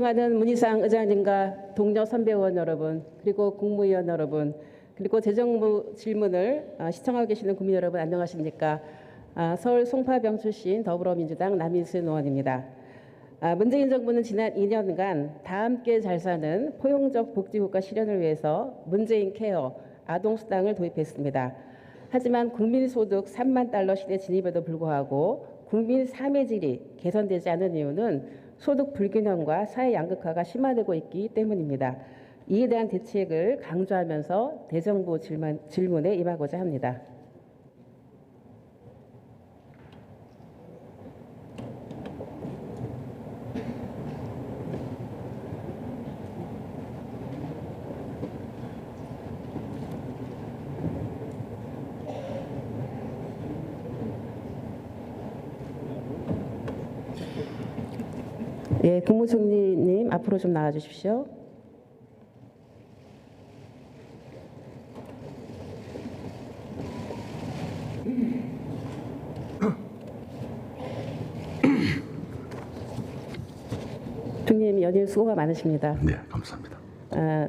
존경하는 문희상 의장님과 동료 선배 의원 여러분, 그리고 국무위원 여러분, 그리고 재정부 질문을 시청하고 계시는 국민 여러분 안녕하십니까? 서울 송파병 출신 더불어민주당 남인순 의원입니다. 문재인 정부는 지난 2년간 다 함께 잘 사는 포용적 복지국가 실현을 위해서 문재인 케어 아동수당을 도입했습니다. 하지만 국민소득 3만 달러 시대 진입에도 불구하고 국민 삶의 질이 개선되지 않은 이유는 소득 불균형과 사회 양극화가 심화되고 있기 때문입니다. 이에 대한 대책을 강조하면서 대정부 질문에 임하고자 합니다. 예, 국무총리님 앞으로 좀 나와 주십시오. 총리님 연일 수고가 많으십니다. 네, 감사합니다.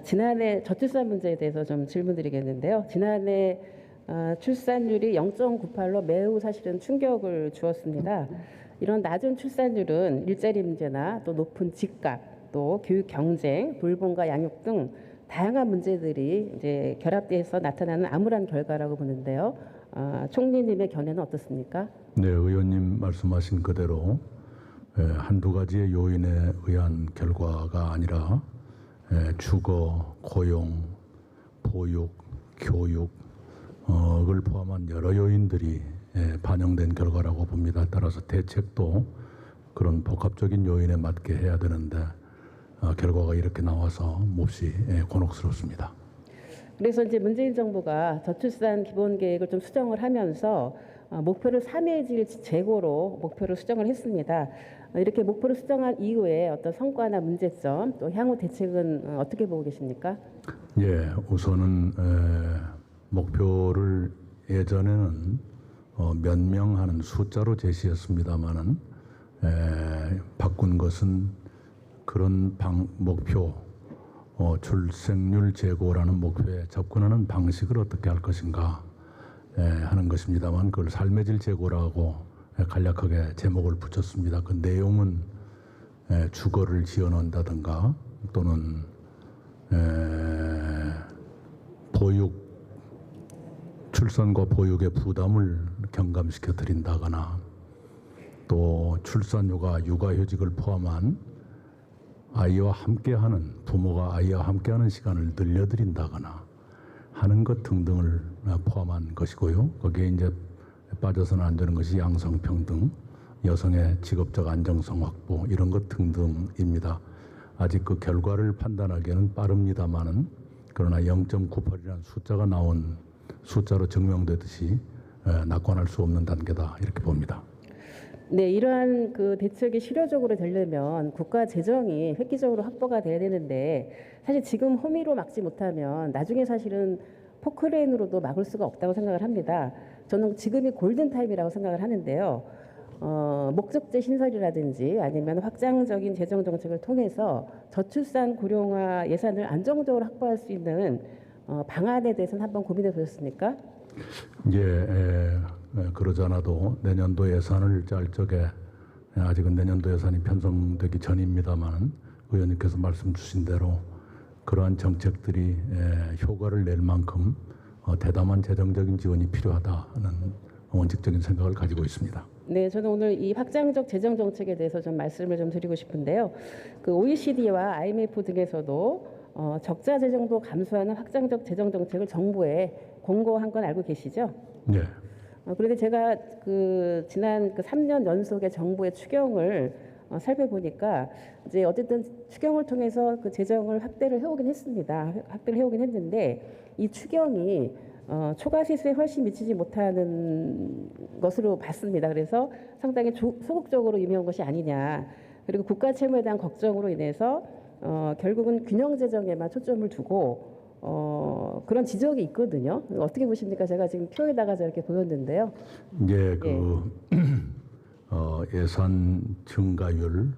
지난해 저출산 문제에 대해서 좀 질문드리겠는데요. 지난해 출산율이 0.98로 매우 사실은 충격을 주었습니다. 이런 낮은 출산율은 일자리 문제나 또 높은 집값, 또 교육 경쟁, 돌봄과 양육 등 다양한 문제들이 이제 결합돼서 나타나는 암울한 결과라고 보는데요. 총리님의 견해는 어떻습니까? 네, 의원님 말씀하신 그대로 한두 가지의 요인에 의한 결과가 아니라 주거, 고용, 보육, 교육을 포함한 여러 요인들이 반영된 결과라고 봅니다. 따라서 대책도 그런 복합적인 요인에 맞게 해야 되는데 결과가 이렇게 나와서 몹시 곤혹스럽습니다. 그래서 이제 문재인 정부가 저출산 기본 계획을 좀 수정을 하면서 목표를 3의 질 재고로 목표를 수정을 했습니다. 이렇게 목표를 수정한 이후에 어떤 성과나 문제점 또 향후 대책은 어떻게 보고 계십니까? 예, 우선은 목표를 예전에는 몇 명 하는 숫자로 제시했습니다마는 바꾼 것은 그런 목표, 출생률 제고라는 목표에 접근하는 방식을 어떻게 할 것인가 하는 것입니다만 그걸 삶의 질 제고라고 간략하게 제목을 붙였습니다. 그 내용은 주거를 지어놓는다든가 또는 출산과 보육의 부담을 경감시켜 드린다거나 또 출산휴가, 육아휴직을 포함한 아이와 함께하는 부모가 아이와 함께하는 시간을 늘려드린다거나 하는 것 등등을 포함한 것이고요. 거기에 이제 빠져서는 안 되는 것이 양성평등, 여성의 직업적 안정성 확보 이런 것 등등입니다. 아직 그 결과를 판단하기에는 빠릅니다만은 그러나 0.98이라는 숫자가 나온 숫자로 증명되듯이 낙관할 수 없는 단계다 이렇게 봅니다. 네, 이러한 그 대책이 실효적으로 되려면 국가 재정이 획기적으로 확보가 돼야 되는데 사실 지금 호미로 막지 못하면 나중에 사실은 포크레인으로도 막을 수가 없다고 생각을 합니다. 저는 지금이 골든타임이라고 생각을 하는데요. 목적제 신설이라든지 아니면 확장적인 재정 정책을 통해서 저출산 고령화 예산을 안정적으로 확보할 수 있는 방안에 대해서는 한번 고민해 보셨습니까? 예, 그러지 않아도 내년도 예산을 짤 적에 아직은 내년도 예산이 편성되기 전입니다만 의원님께서 말씀 주신 대로 그러한 정책들이 효과를 낼 만큼 대담한 재정적인 지원이 필요하다는 원칙적인 생각을 가지고 있습니다. 네, 저는 오늘 이 확장적 재정 정책에 대해서 좀 말씀을 좀 드리고 싶은데요. 그 OECD와 IMF 등에서도 적자 재정도 감수하는 확장적 재정 정책을 정부에 공고한 건 알고 계시죠? 네. 그런데 제가 그 지난 그 3년 연속의 정부의 추경을 살펴보니까 이제 어쨌든 추경을 통해서 그 재정을 확대를 해오긴 했습니다. 확대를 해오긴 했는데 이 추경이 초과세수에 훨씬 미치지 못하는 것으로 봤습니다. 그래서 상당히 소극적으로 임해온 것이 아니냐. 그리고 국가 채무에 대한 걱정으로 인해서 결국은 균형 재정에만 초점을 두고 그런 지적이 있거든요. 어떻게 보십니까? 제가 지금 표에다가 저렇게 보였는데요. 예, 예산 증가율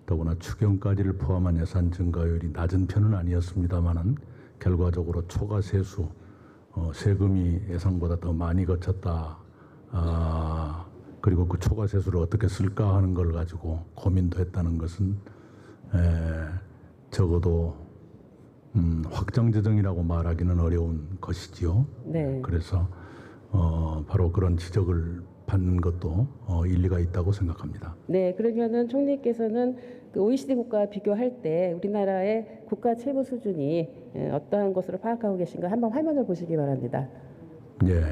더구나 추경까지를 포함한 예산 증가율이 낮은 편은 아니었습니다만은 결과적으로 초과 세수, 세금이 예상보다 더 많이 거쳤다. 그리고 그 초과 세수를 어떻게 쓸까 하는 걸 가지고 고민도 했다는 것은 적어도 확정 재정이라고 말하기는 어려운 것이지요. 네. 그래서 바로 그런 지적을 받는 것도 일리가 있다고 생각합니다. 네, 그러면은 총리께서는 그 OECD 국가와 비교할 때 우리나라의 국가 채무 수준이 어떠한 것으로 파악하고 계신가 한번 화면을 보시기 바랍니다. 예,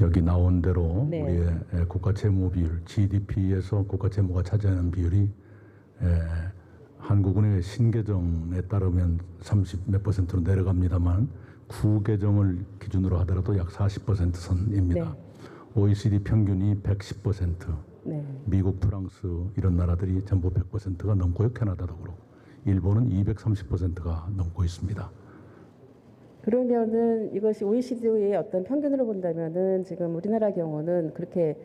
여기 나온 대로 네. 우리의 국가 채무 비율, GDP에서 국가 채무가 차지하는 비율이 한국은행의 신개정에 따르면 30몇 %로 내려갑니다만 구개정을 기준으로 하더라도 약 40% 선입니다. 네. OECD 평균이 110%, 네. 미국, 프랑스 이런 나라들이 전부 100%가 넘고요. 캐나다도 그렇고 일본은 230%가 넘고 있습니다. 그러면은 이것이 OECD의 어떤 평균으로 본다면은 지금 우리나라 경우는 그렇게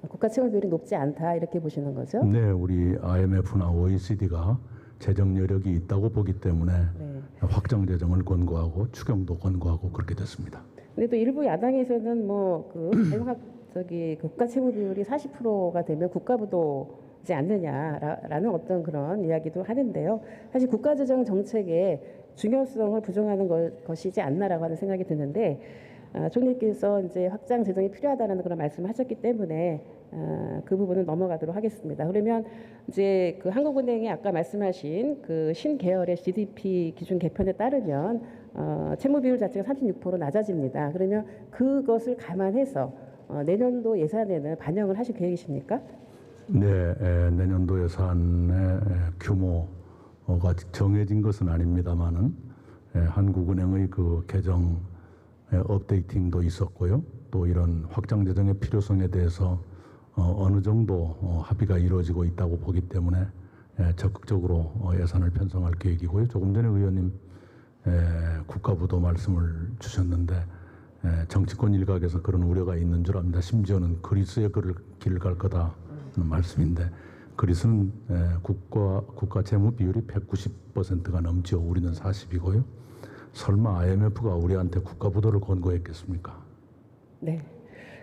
국가 채무 비율이 높지 않다 이렇게 보시는 거죠? 네, 우리 IMF나 OECD가 재정 여력이 있다고 보기 때문에 네. 확장 재정을 권고하고 추경도 권고하고 그렇게 됐습니다. 근데 또 일부 야당에서는 뭐그 국가 채무 비율이 40%가 되면 국가부도지 않느냐라는 어떤 그런 이야기도 하는데요. 사실 국가재정 정책의 중요성을 부정하는 것이지 않나라고 하는 생각이 드는데 총리께서 이제 확장 재정이 필요하다는 그런 말씀을 하셨기 때문에 그 부분은 넘어가도록 하겠습니다. 그러면 이제 그 한국은행이 아까 말씀하신 그 신계열의 GDP 기준 개편에 따르면 채무 비율 자체가 36% 낮아집니다. 그러면 그것을 감안해서 내년도 예산에는 반영을 하실 계획이십니까? 네, 내년도 예산의 규모가 정해진 것은 아닙니다만은 한국은행의 그 개정 업데이팅도 있었고요. 또 이런 확장 재정의 필요성에 대해서 어느 정도 합의가 이루어지고 있다고 보기 때문에 적극적으로 예산을 편성할 계획이고요. 조금 전에 의원님 국가부도 말씀을 주셨는데 정치권 일각에서 그런 우려가 있는 줄 압니다. 심지어는 그리스의 길을 갈 거다는 말씀인데 그리스는 국가 채무 비율이 190%가 넘죠. 우리는 40이고요. 설마 IMF가 우리한테 국가부도를 권고했겠습니까? 네,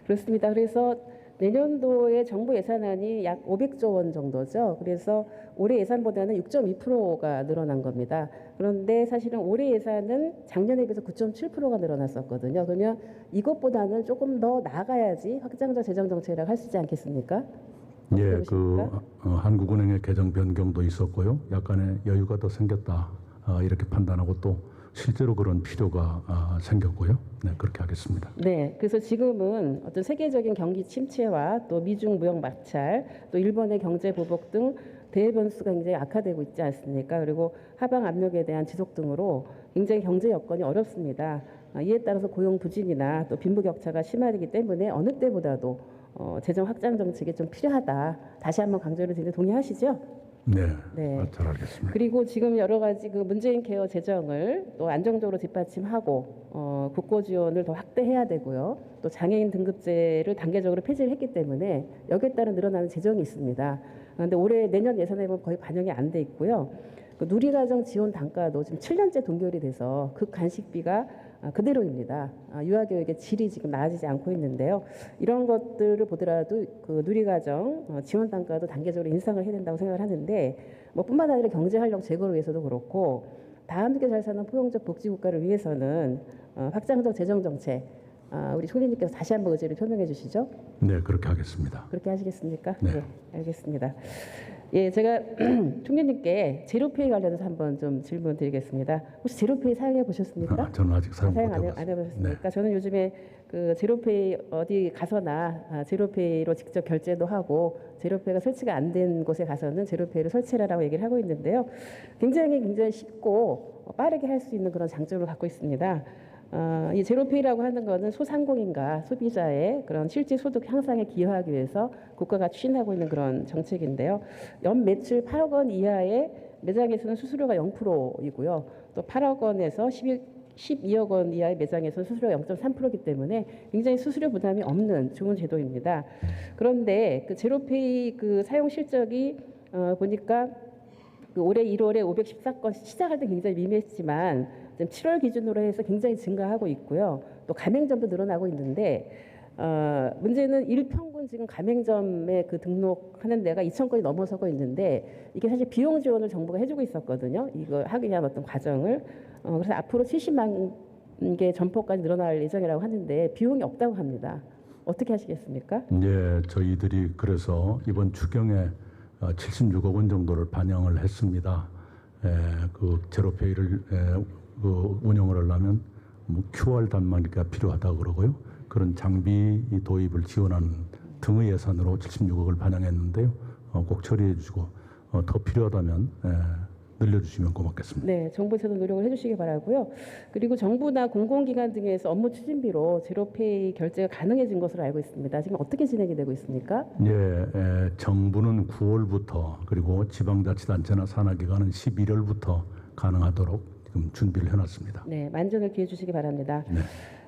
그렇습니다. 그래서 내년도의 정부 예산안이 약 500조 원 정도죠. 그래서 올해 예산보다는 6.2%가 늘어난 겁니다. 그런데 사실은 올해 예산은 작년에 비해서 9.7%가 늘어났었거든요. 그러면 이것보다는 조금 더 나아가야지 확장적 재정 정책이라고 할 수 있지 않겠습니까? 예, 한국은행의 개정 변경도 있었고요. 약간의 여유가 더 생겼다 이렇게 판단하고 또 실제로 그런 필요가 생겼고요. 네, 그렇게 하겠습니다. 네, 그래서 지금은 어떤 세계적인 경기 침체와 또 미중 무역 마찰, 또 일본의 경제 보복 등 대외 변수가 굉장히 악화되고 있지 않습니까? 그리고 하방 압력에 대한 지속 등으로 굉장히 경제 여건이 어렵습니다. 이에 따라서 고용 부진이나 또 빈부 격차가 심화되기 때문에 어느 때보다도 재정 확장 정책이 좀 필요하다. 다시 한번 강조를 드리는데 동의하시죠? 네, 네. 잘 알겠습니다. 그리고 지금 여러 가지 그 문재인 케어 재정을 또 안정적으로 뒷받침하고 국고 지원을 더 확대해야 되고요. 또 장애인 등급제를 단계적으로 폐지를 했기 때문에 여기에 따른 늘어나는 재정이 있습니다. 그런데 올해 내년 예산에 보면 거의 반영이 안 돼 있고요. 그 누리과정 지원 단가도 지금 7년째 동결이 돼서 그 간식비가 그대로입니다. 유아교육의 질이 지금 나아지지 않고 있는데요. 이런 것들을 보더라도 그 누리과정 지원 단가도 단계적으로 인상을 해야 된다고 생각을 하는데 뭐 뿐만 아니라 경제 활력 제고를 위해서도 그렇고 다 함께 잘 사는 포용적 복지 국가를 위해서는 확장적 재정 정책 우리 총리님께서 다시 한번 의지를 표명해 주시죠. 네, 그렇게 하겠습니다. 그렇게 하시겠습니까? 네. 알겠습니다. 예, 제가 총리님께 제로페이 관련해서 한번 좀 질문 드리겠습니다. 혹시 제로페이 사용해 보셨습니까? 저는 아직 사용 못 사용 안 해봤습니다. 해보셨습니까? 네. 저는 요즘에 그 제로페이 어디 가서나 제로페이로 직접 결제도 하고 제로페이가 설치가 안 된 곳에 가서는 제로페이를 설치하라고 얘기를 하고 있는데요. 굉장히 쉽고 빠르게 할 수 있는 그런 장점을 갖고 있습니다. 이 제로페이라고 하는 것은 소상공인과 소비자의 그런 실질 소득 향상에 기여하기 위해서 국가가 추진하고 있는 그런 정책인데요. 연 매출 8억 원 이하의 매장에서는 수수료가 0%이고요. 또 8억 원에서 12억 원 이하의 매장에서는 수수료가 0.3%이기 때문에 굉장히 수수료 부담이 없는 좋은 제도입니다. 그런데 그 제로페이 그 사용 실적이 보니까 그 올해 1월에 514건 시작할 때 굉장히 미미했지만 지금 7월 기준으로 해서 굉장히 증가하고 있고요. 또 가맹점도 늘어나고 있는데 문제는 일평균 지금 가맹점에 그 등록하는 데가 2,000건이 넘어서고 있는데 이게 사실 비용 지원을 정부가 해주고 있었거든요. 이거 하기 위한 어떤 과정을. 그래서 앞으로 70만 개 점포까지 늘어날 예정이라고 하는데 비용이 없다고 합니다. 어떻게 하시겠습니까? 예, 저희들이 그래서 이번 추경에 76억 원 정도를 반영을 했습니다. 그 제로페이를 그 운영을 하려면 뭐 QR 단말기가 필요하다 그러고요. 그런 장비 도입을 지원하는 등의 예산으로 76억을 반영했는데요. 꼭 처리해 주시고 더 필요하다면 늘려주시면 고맙겠습니다. 네, 정부에서도 노력을 해주시기 바라고요. 그리고 정부나 공공기관 등에서 업무 추진비로 제로페이 결제가 가능해진 것으로 알고 있습니다. 지금 어떻게 진행이 되고 있습니까? 예, 정부는 9월부터 그리고 지방자치단체나 산하기관은 11월부터 가능하도록 지금 준비를 해놨습니다. 네, 만전을 기해 주시기 바랍니다. 네.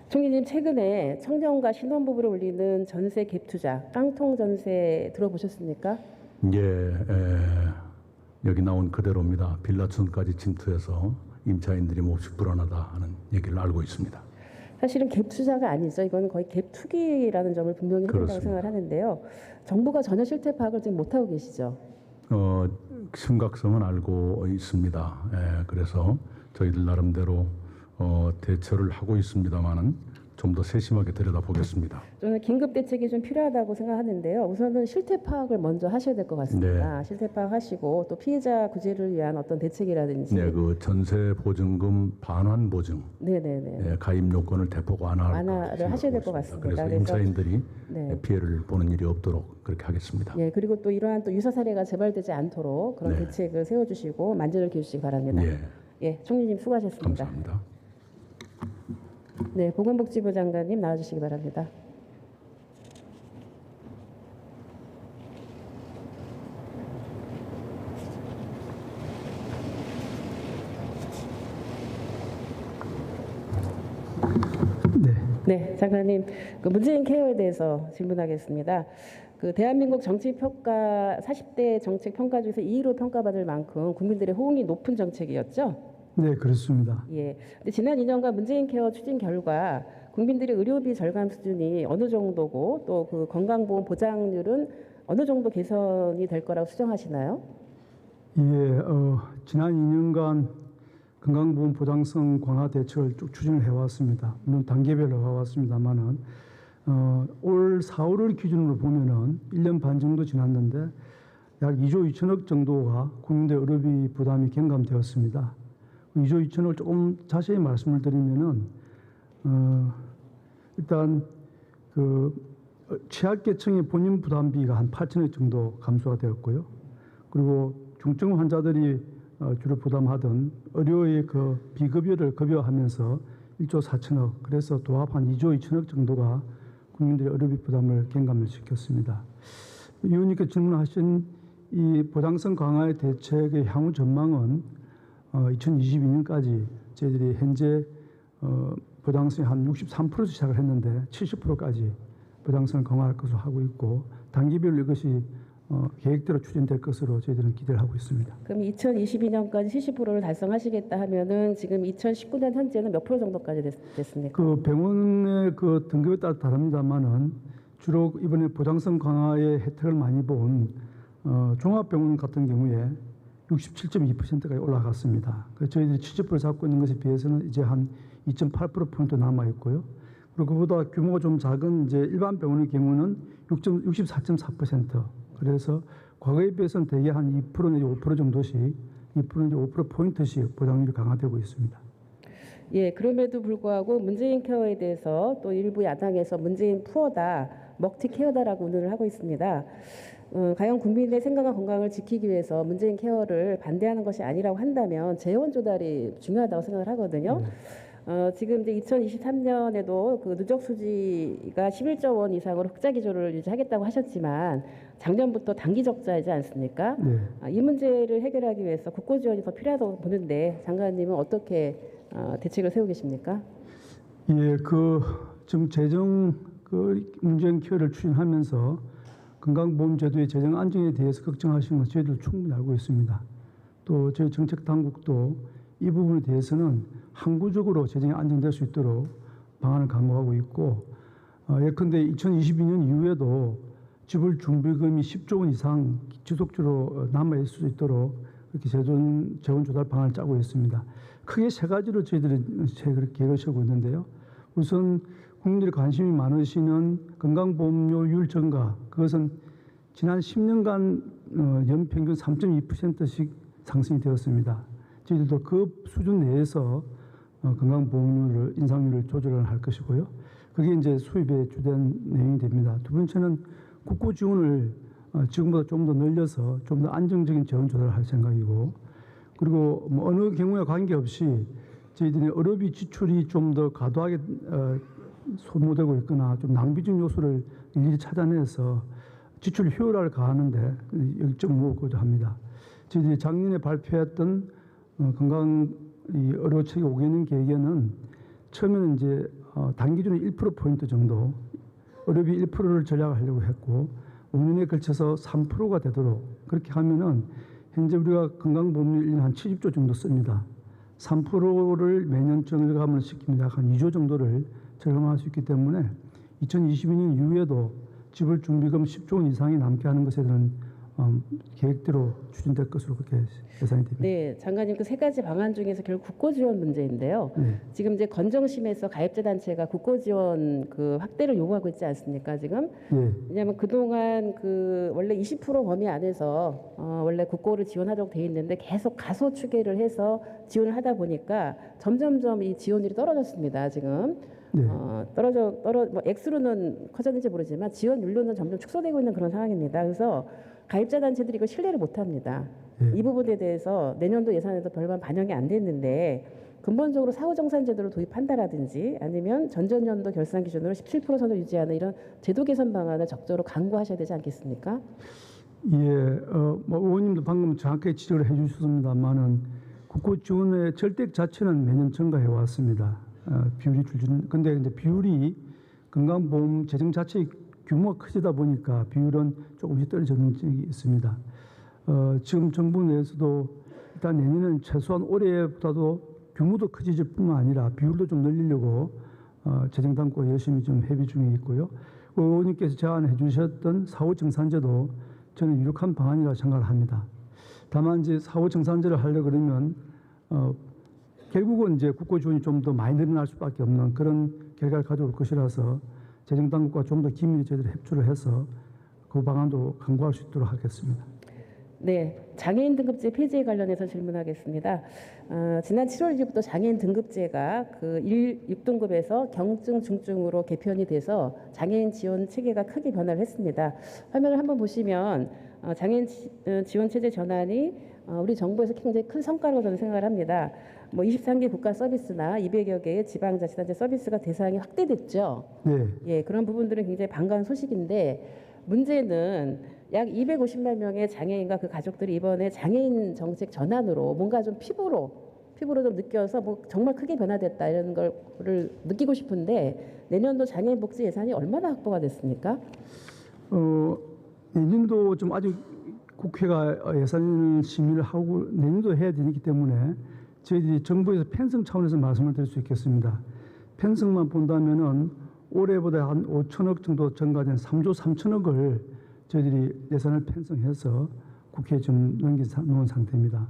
총리님, 최근에 청년과 신혼부부를 올리는 전세 갭 투자, 깡통 전세 들어보셨습니까? 예, 여기 나온 그대로입니다. 빌라촌까지 침투해서 임차인들이 몹시 불안하다 하는 얘기를 알고 있습니다. 사실은 갭 투자가 아니죠. 이건 거의 갭 투기라는 점을 분명히 해야 된다고 그렇습니다. 생각을 하는데요. 정부가 전혀 실태 파악을 지금 못하고 계시죠. 심각성은 알고 있습니다. 그래서 저희들 나름대로 대처를 하고 있습니다만은 좀 더 세심하게 들여다보겠습니다. 저는 긴급 대책이 좀 필요하다고 생각하는데요. 우선은 실태 파악을 먼저 하셔야 될 것 같습니다. 실태 파악하시고 또 피해자 구제를 위한 어떤 대책이라든지. 네, 그 전세 보증금 반환 보증, 네네네. 가입 요건을 대폭 완화를 하셔야 될 것 같습니다. 그래서 임차인들이 피해를 보는 일이 없도록 그렇게 하겠습니다. 예, 그리고 또 이러한 또 유사 사례가 재발되지 않도록 그런 대책을 세워주시고 만전을 기해주시기 바랍니다. 예, 총리님 수고하셨습니다. 감사합니다. 네, 보건복지부 장관님 나와주시기 바랍니다. 네, 장관님, 그 문재인 케어에 대해서 질문하겠습니다. 그 대한민국 정책 평가 40대 정책 평가 중에서 2위로 평가받을 만큼 국민들의 호응이 높은 정책이었죠. 네, 그렇습니다. 예. 근데 지난 2년간 문재인 케어 추진 결과 국민들의 의료비 절감 수준이 어느 정도고 또 그 건강보험 보장률은 어느 정도 개선이 될 거라고 수정하시나요? 예, 지난 2년간 건강보험 보장성 강화 대책을 쭉 추진을 해왔습니다. 물론 단계별로 해왔습니다만은 올 4월을 기준으로 보면은 1년 반 정도 지났는데 약 2조 2천억 정도가 국민들 의료비 부담이 경감되었습니다. 2조 2천억을 조금 자세히 말씀을 드리면은 일단 그 취약계층의 본인 부담비가 한 8천억 정도 감소가 되었고요. 그리고 중증 환자들이 주로 부담하던 의료의 그 비급여를 급여하면서 1조 4천억, 그래서 도합 한 2조 2천억 정도가 국민들의 의료비 부담을 경감을 시켰습니다. 의원님께 질문하신 이 보장성 강화의 대책의 향후 전망은 2022년까지 저희들이 현재 보장성이 한 63% 시작을 했는데 70%까지 보장성을 강화할 것으로 하고 있고 단기별로 이것이 계획대로 추진될 것으로 저희들은 기대를 하고 있습니다. 그럼 2022년까지 70%를 달성하시겠다 하면은 지금 2019년 현재는 몇 프로 정도까지 됐습니까? 그 병원의 그 등급에 따라 다릅니다만은 주로 이번에 보장성 강화의 혜택을 많이 본 종합병원 같은 경우에 67.2%까지 올라갔습니다. 그래서 저희들이 70% 잡고 있는 것에 비해서는 이제 한 2.8%포인트 남아 있고요. 그리고 그보다 규모가 좀 작은 이제 일반 병원의 경우는 64.4%. 그래서 과거에 비해서는 대개 한 2% 내지 5% 정도씩 2% 내지 5%포인트씩 보장률이 강화되고 있습니다. 예, 그럼에도 불구하고 문재인 케어에 대해서 또 일부 야당에서 문재인 푸어다, 먹튀 케어다라고 운운을 하고 있습니다. 과연 국민의 생각과 건강을 지키기 위해서 문재인 케어를 반대하는 것이 아니라고 한다면 재원 조달이 중요하다고 생각을 하거든요. 지금 이제 2023년에도 그 누적 수지가 11조 원 이상으로 흑자 기조를 유지하겠다고 하셨지만 작년부터 단기 적자이지 않습니까? 이 문제를 해결하기 위해서 국고 지원이 더 필요하다고 보는데 장관님은 어떻게 대책을 세우고 계십니까? 예, 그 지금 재정 그 문재인 케어를 추진하면서 건강보험제도의 재정 안정에 대해서 걱정하시는 건 저희들 충분히 알고 있습니다. 또 저희 정책 당국도 이 부분에 대해서는 항구적으로 재정이 안정될 수 있도록 방안을 강구하고 있고, 예컨대 2022년 이후에도 지불 준비금이 10조 원 이상 지속적으로 남아 있을 수 있도록 그렇게 재원 조달 방안을 짜고 있습니다. 크게 세 가지로 저희들이 계획을 세우고 있는데요. 우선 국민들이 관심이 많으시는 건강보험료율 증가, 그것은 지난 10년간 연평균 3.2%씩 상승이 되었습니다. 저희들도 그 수준 내에서 건강보험료를 인상률을 조절을 할 것이고요. 그게 이제 수입의 주된 내용이 됩니다. 두 번째는 국고 지원을 지금보다 좀 더 늘려서 좀 더 안정적인 지원 조달을 할 생각이고, 그리고 뭐 어느 경우에 관계없이 저희들이 의료비 지출이 좀 더 과도하게 소모되고 있거나 좀 낭비적 요소를 일일이 찾아내서 지출 효율화를 가하는데 열정을 모으고자 합니다. 저희들이 작년에 발표했던 건강 의료체계 5개년 계획에는 처음에는 이제 단기준에 1%포인트 정도 의료비 1%를 전략하려고 했고, 5년에 걸쳐서 3%가 되도록 그렇게 하면은 현재 우리가 건강보험료 1년에 한 70조 정도 씁니다. 3%를 매년 절감을 시킵니다. 한 2조 정도를 절감할 수 있기 때문에 2022년 이후에도 지불 준비금 10조 원 이상이 남게 하는 것에 대한 계획대로 추진될 것으로 그렇게 예상이 됩니다. 네, 장관님 그 세 가지 방안 중에서 결국 국고 지원 문제인데요. 네. 지금 이제 건정심에서 가입자 단체가 국고 지원 그 확대를 요구하고 있지 않습니까? 지금 네. 왜냐하면 그동안 그 원래 20% 범위 안에서 원래 국고를 지원하도록 돼 있는데 계속 가소 추계를 해서 지원을 하다 보니까 점점점 이 지원율이 떨어졌습니다. 지금. 네. 뭐 액수로는 커졌는지 모르지만 지원율로는 점점 축소되고 있는 그런 상황입니다. 그래서 가입자 단체들이 이걸 신뢰를 못합니다. 네. 이 부분에 대해서 내년도 예산에도 별반 반영이 안 됐는데 근본적으로 사후정산 제도를 도입한다라든지 아니면 전전년도 결산 기준으로 17% 선을 유지하는 이런 제도 개선 방안을 적극적으로 강구하셔야 되지 않겠습니까? 예, 뭐 의원님도 방금 정확하게 지적을 해주셨습니다만은 국고 지원의 절대 자체는 매년 증가해 왔습니다. 비율이 줄줄. 근데 이제 비율이 건강보험 재정 자체의 규모가 커지다 보니까 비율은 조금씩 떨어지는 적이 있습니다. 지금 정부 내에서도 일단 내년은 최소한 올해보다도 규모도 커질 뿐만 아니라 비율도 좀 늘리려고 재정 당국과 열심히 좀 협의 중에 있고요. 의원님께서 제안해 주셨던 사후정산제도 저는 유력한 방안이라고 생각을 합니다. 다만 이제 사후정산제를 하려 그러면 결국은 이제 국고 지원이 좀 더 많이 늘어날 수밖에 없는 그런 결과를 가져올 것이라서 재정 당국과 좀 더 긴밀히 저희들이 협조를 해서 그 방안도 강구할 수 있도록 하겠습니다. 네, 장애인 등급제 폐지에 관련해서 질문하겠습니다. 지난 7월 이후부터 장애인 등급제가 그 6등급에서 경증, 중증으로 개편이 돼서 장애인 지원 체계가 크게 변화를 했습니다. 화면을 한번 보시면 장애인 지원 체제 전환이 우리 정부에서 굉장히 큰 성과라고 저는 생각을 합니다. 뭐 23개 국가 서비스나 200여 개의 지방자치단체 서비스가 대상이 확대됐죠. 네. 예, 그런 부분들은 굉장히 반가운 소식인데 문제는 약 250만 명의 장애인과 그 가족들이 이번에 장애인 정책 전환으로 뭔가 좀 피부로 좀 느껴서 뭐 정말 크게 변화됐다 이런 거를 느끼고 싶은데 내년도 장애인 복지 예산이 얼마나 확보가 됐습니까? 내년도 좀 아직 국회가 예산 심의를 하고 내년도 해야 되기 때문에 저희들이 정부에서 편성 차원에서 말씀을 드릴 수 있겠습니다. 편성만 본다면은 올해보다 한 5천억 정도 증가된 3조 3천억을 저희들이 예산을 편성해서 국회에 좀 넘겨놓은 상태입니다.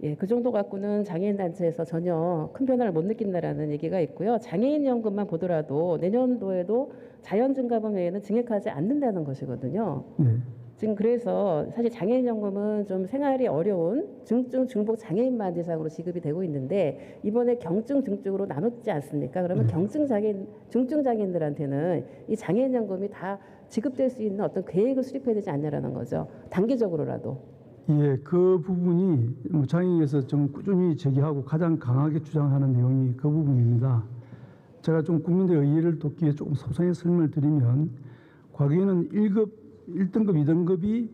예, 그 정도 갖고는 장애인 단체에서 전혀 큰 변화를 못 느낀다라는 얘기가 있고요. 장애인 연금만 보더라도 내년도에도 자연증가분 외에는 증액하지 않는다는 것이거든요. 네. 지금 그래서 사실 장애인 연금은 좀 생활이 어려운 중증, 중복 장애인만 대상으로 지급이 되고 있는데 이번에 경증, 중증으로 나눴지 않습니까? 그러면 경증 장애인, 중증 장애인들한테는 이 장애인 연금이 다 지급될 수 있는 어떤 계획을 수립해야 되지 않냐라는 거죠. 단기적으로라도. 예, 그 부분이 장애인에서 좀 꾸준히 제기하고 가장 강하게 주장하는 내용이 그 부분입니다. 제가 좀 국민들의 이해를 돕기 위해 조금 소상히 설명을 드리면 과거에는 1등급, 2등급이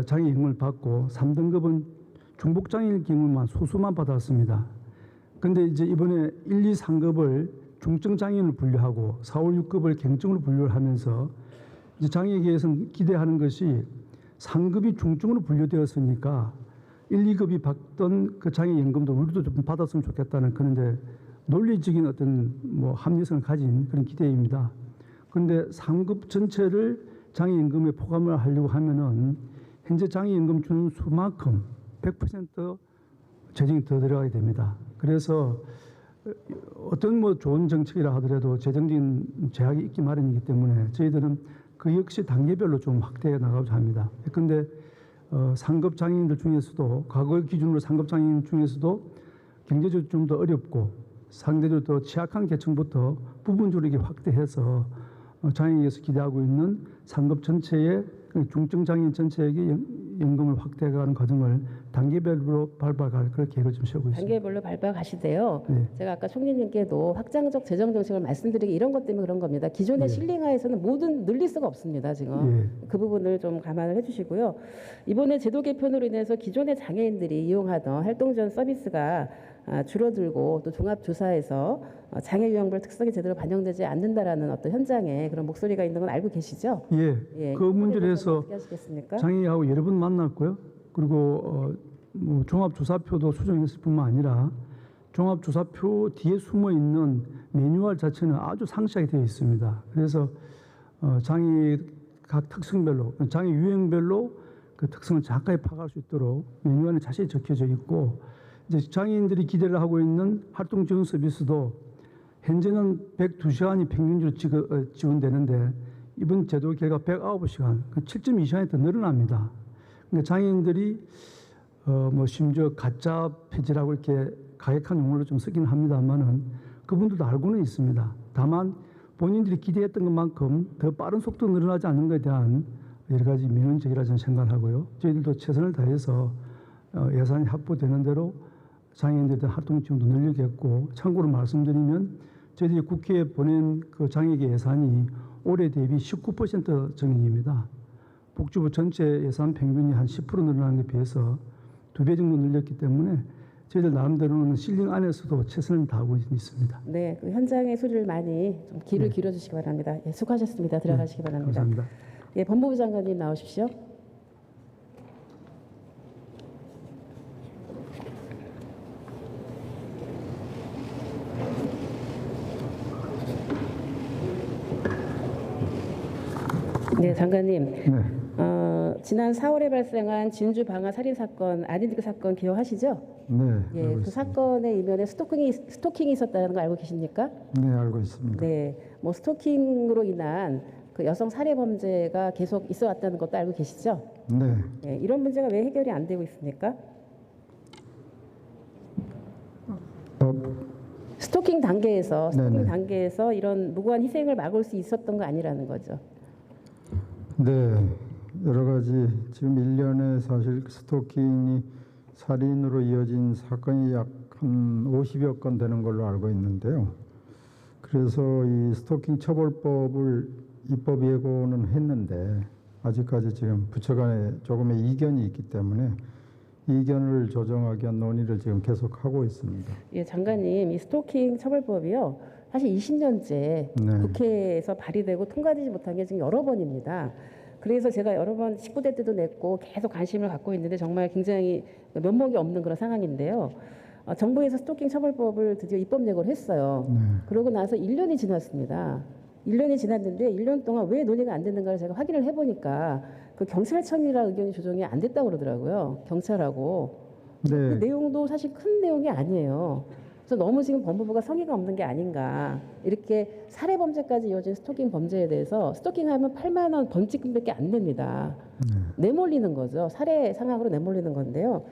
장애인을 받고 3등급은 중복장애인 경우만 소수만 받았습니다. 그런데 이제 이번에 1, 2, 3급을 중증장애인으로 분류하고 4, 5, 6급을 경증으로 분류를 하면서 이제 장애계에서는 기대하는 것이 상급이 중증으로 분류되었으니까 1, 2급이 받던 그 장애연금도 우리도 좀 받았으면 좋겠다는 그런 이제 논리적인 어떤 뭐 합리성을 가진 그런 기대입니다. 그런데 상급 전체를 장애연금에 포함을 하려고 하면은 현재 장애연금 주는 수만큼 100% 재정이 더 들어가게 됩니다. 그래서 어떤 뭐 좋은 정책이라 하더라도 재정적인 제약이 있기 마련이기 때문에 저희들은 그 역시 단계별로 좀 확대해 나가고자 합니다. 그런데 상급 장애인들 중에서도 과거 기준으로 상급 장애인 중에서도 경제적으로 좀 더 어렵고 상대적으로 더 취약한 계층부터 부분적으로 이렇게 확대해서 장애인에서 기대하고 있는 상급 전체의 중증 장애인 전체에게 연금을 확대해가는 과정을 단계별로 밟아갈 그런 계획을 좀 세우고 있습니다. 단계별로 밟아가시대요. 네. 제가 아까 총리님께도 확장적 재정 정책을 말씀드리기 이런 것 때문에 그런 겁니다. 기존의 실링하에서는 모든 늘릴 수가 없습니다. 지금 그 부분을 좀 감안을 해주시고요. 이번에 제도 개편으로 인해서 기존의 장애인들이 이용하던 활동지원 서비스가 줄어들고 또 종합조사에서 장애 유형별 특성이 제대로 반영되지 않는다라는 어떤 현장에 그런 목소리가 있는 건 알고 계시죠? 예, 그 문제를 해서 어떻게 하시겠습니까? 장애인하고 여러 번 만났고요. 그리고 뭐 종합조사표도 수정했을 뿐만 아니라 종합조사표 뒤에 숨어 있는 매뉴얼 자체는 아주 상세하게 되어 있습니다. 그래서 장애 각 특성별로, 장애 유형별로 그 특성을 정확하게 파악할 수 있도록 매뉴얼에 자세히 적혀져 있고, 이제 장애인들이 기대를 하고 있는 활동 지원 서비스도 현재는 102시간이 평균적으로 지원되는데 이번 제도 결과 109시간, 7.2시간이 더 늘어납니다. 그러니까 장애인들이 뭐 심지어 가짜 폐지라고 이렇게 가격한 용어를 좀 쓰긴 합니다만은 그분들도 알고는 있습니다. 다만 본인들이 기대했던 것만큼 더 빠른 속도로 늘어나지 않는 것에 대한 여러 가지 민원제기라 저는 생각하고요. 저희들도 최선을 다해서 예산이 확보되는 대로 장애인들에 대한 활동 지원도 늘리겠고, 참고로 말씀드리면 저희들이 국회에 보낸 그 장애계 예산이 올해 대비 19% 증액입니다. 복지부 전체 예산 평균이 한 10% 늘어나는 것에 비해서 2배 정도 늘렸기 때문에 저희들 나름대로는 실링 안에서도 최선을 다하고 있습니다. 네, 그 현장의 소리를 많이 좀 귀를 기울여주시기 바랍니다. 예, 수고하셨습니다. 들어가시기 바랍니다. 감사합니다. 예, 법무부 장관님 나오십시오. 네, 장관님. 네. 지난 4월에 발생한 진주 방화 살인 사건, 아닌드 사건 기억하시죠? 네. 예, 알고 그 있습니다. 사건의 이면에 스토킹이 있었다는 거 알고 계십니까? 네, 알고 있습니다. 네, 뭐 스토킹으로 인한 그 여성 살해 범죄가 계속 있어 왔다는 것도 알고 계시죠? 네. 예, 이런 문제가 왜 해결이 안 되고 있습니까? 스토킹 네네. 단계에서 이런 무고한 희생을 막을 수 있었던 거 아니라는 거죠. 네, 여러 가지 지금 1년에 사실 스토킹이 살인으로 이어진 사건이 약 한 50여 건 되는 걸로 알고 있는데요. 그래서 이 스토킹 처벌법을 입법 예고는 했는데 아직까지 지금 부처 간에 조금의 이견이 있기 때문에 이견을 조정하기 위한 논의를 지금 계속하고 있습니다. 예, 장관님, 이 스토킹 처벌법이요. 사실 20년째 네. 국회에서 발의되고 통과되지 못한 게 지금 여러 번입니다. 그래서 제가 여러 번 19대 때도 냈고 계속 관심을 갖고 있는데 정말 굉장히 면목이 없는 그런 상황인데요. 정부에서 스토킹 처벌법을 드디어 입법 예고를 했어요. 네. 그러고 나서 1년이 지났습니다. 1년이 지났는데 1년 동안 왜 논의가 안 됐는가를 제가 확인을 해보니까 그 경찰청이라 의견이 조정이 안 됐다고 그러더라고요. 경찰하고. 그 네, 내용도 사실 큰 내용이 아니에요. 그래서 너무 지금 법무부가 성의가 없는 게 아닌가. 이렇게 살해 범죄까지 이어진 스토킹 범죄에 대해서 스토킹하면 8만 원 벌칙금밖에 안 냅니다. 내몰리는 거죠. 살해 상황으로 내몰리는 건데요.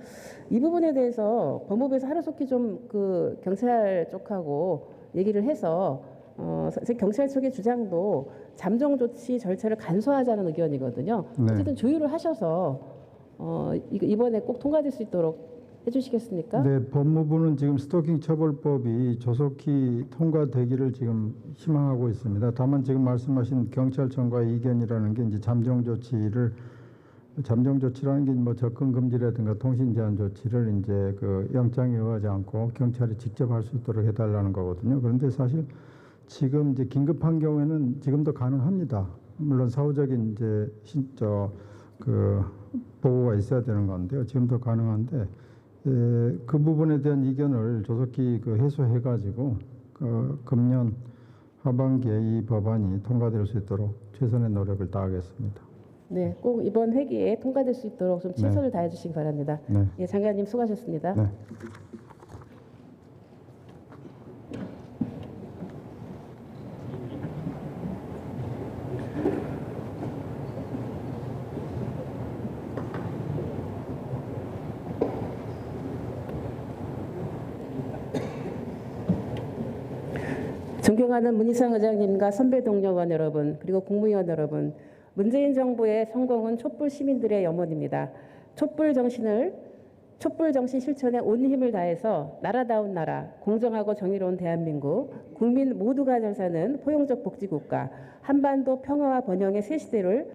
이 부분에 대해서 법무부에서 하루속히 좀 그 경찰 쪽하고 얘기를 해서 경찰 측의 주장도 잠정 조치 절차를 간소화하자는 의견이거든요. 네. 어쨌든 조율을 하셔서 이번에 꼭 통과될 수 있도록 해주시겠습니까? 네, 법무부는 지금 스토킹 처벌법이 조속히 통과되기를 지금 희망하고 있습니다. 다만 지금 말씀하신 경찰청과의 이견이라는 게 이제 잠정 조치라는 게 뭐 접근 금지라든가 통신 제한 조치를 이제 그 영장에 의하지 않고 경찰이 직접 할 수 있도록 해달라는 거거든요. 그런데 사실 지금 이제 긴급한 경우에는 지금도 가능합니다. 물론 사후적인 이제 그 보고가 있어야 되는 건데요. 지금도 가능한데 그 부분에 대한 이견을 조속히 해소해가지고 금년 하반기에 이 법안이 통과될 수 있도록 최선의 노력을 다하겠습니다. 네, 꼭 이번 회기에 통과될 수 있도록 좀 최선을 네. 다해 주시기 바랍니다. 네. 예, 장관님 수고하셨습니다. 네. 존경하는 문희상 의장님과 선배 동료원 여러분, 그리고 국무위원 여러분, 문재인 정부의 성공은 촛불 시민들의 염원입니다. 촛불 정신 실천에 온 힘을 다해서 나라다운 나라, 공정하고 정의로운 대한민국, 국민 모두가 잘 사는 포용적 복지국가, 한반도 평화와 번영의 새 시대를